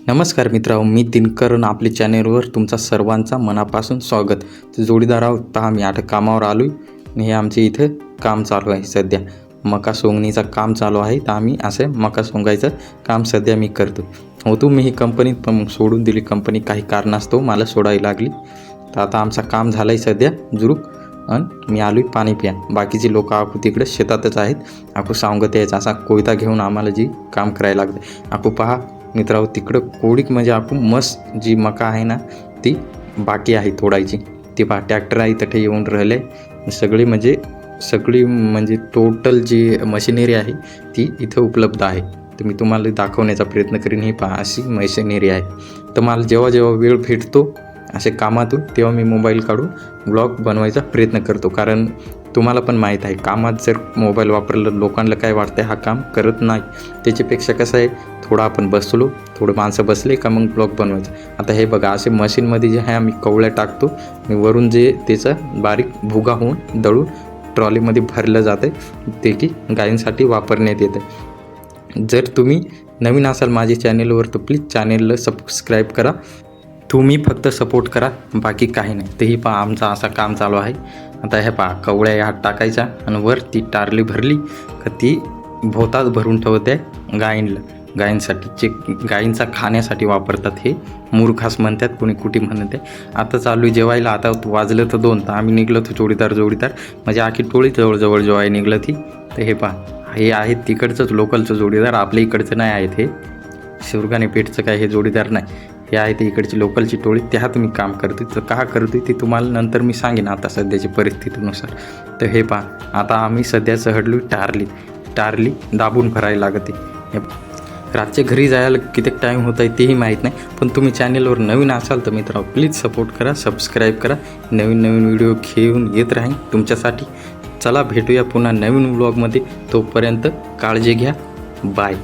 नमस्कार मित्रांनो, मी दिनकरन आपल्या चॅनेलवर तुमचा सर्वांचा मनापासून स्वागत. जोडीदार आहोत पहा, मी आता कामावर आलो आहे आणि हे आमचे इथं काम चालू आहे. सध्या मका सोंगणीचं काम चालू आहे, तर आम्ही असं मका सोंगायचं काम सध्या मी करतो. होतो मी ही कंपनीत, पण सोडून दिली कंपनी, काही कारणास्तव मला सोडायला लागली. तर आता आमचं काम झालं आहे सध्या जुरूक, आणि मी आलो आहे पाणी प्या. बाकीचे लोक आखू तिकडे शेतातच आहेत. आखू सांगत यायचं असा कोयता घेऊन आम्हाला जी काम करायला लागतं. आखू पहा मित्रांनो, तिकडं कोडीक म्हणजे आपण मस्त जी मका आहे ना ती बाकी आहे तोडायची. ती पहा ट्रॅक्टर आहे तिथे येऊन राहिले. सगळी म्हणजे टोटल जी मशिनरी आहे ती इथं उपलब्ध आहे. तर मी तुम्हाला दाखवण्याचा प्रयत्न करीन. ही पहा अशी मशिनरी आहे. तर मला जेव्हा वेळ भेटतो असे कामातून, तेव्हा मी मोबाईल काढून ब्लॉग बनवायचा प्रयत्न करतो. कारण तुम्हाला पण माहीत आहे, कामात जर मोबाईल वापरलं लोकांना काय वाटतं हा काम करत नाही. त्याच्यापेक्षा कसं आहे, थोडं आपण बसलो, थोडं माणसं बसले का मग ब्लॉग बनवायचं. आता हे बघा, असे मशीनमध्ये जे आहे आम्ही कवळ्या टाकतो आणि वरून जे त्याचा बारीक भुगा होऊन दळून ट्रॉलीमध्ये भरलं जातं, ते की गायींसाठी वापरण्यात येतं. जर तुम्ही नवीन असाल माझ्या चॅनेलवर तर प्लीज चॅनेलला सबस्क्राईब करा. तुम्ही फक्त सपोर्ट करा, बाकी काही नाही. तर ही पहा आमचं असं काम चालू आहे. आता हे पहा कवळ्या ह्यात टाकायच्या आणि वर ती टारली भरली का ती भोतात भरून ठेवते गायींसाठी, जे गायींचा खाण्यासाठी वापरतात. हे मुरघास म्हणतात, कोणी कुठे म्हणते. आता चालू जेवायला. आता वाजलं तर 2, तर आम्ही निघलो तो जोडीदार म्हणजे आखी टोळी जवळजवळ जेवायला निघलं ती. तर हे पहा, हे आहेत तिकडचंच लोकलचं जोडीदार, आपल्या इकडचं नाही आहेत. हे शिवगाणे पेठचं काय हे जोडीदार नाही, हे आहे ते इकडची लोकलची टोळी. त्यात मी काम करते. तर का करते ते तुम्हाला नंतर मी सांगेन, आता सध्याची परिस्थितीनुसार. तर हे पहा, आता आम्ही सध्या चढलो टारली दाबून भरायला लागते. रातच्या घरी जायला किती टाईम होत आहे तेही माहीत नाही. पण तुम्ही चॅनेलवर नवीन असाल तर मित्रांनो प्लीज सपोर्ट करा, सबस्क्राईब करा. नवीन व्हिडिओ घेऊन येत राहीन तुमच्यासाठी. चला भेटूया पुन्हा नवीन व्लॉगमध्ये. तोपर्यंत काळजी घ्या. बाय.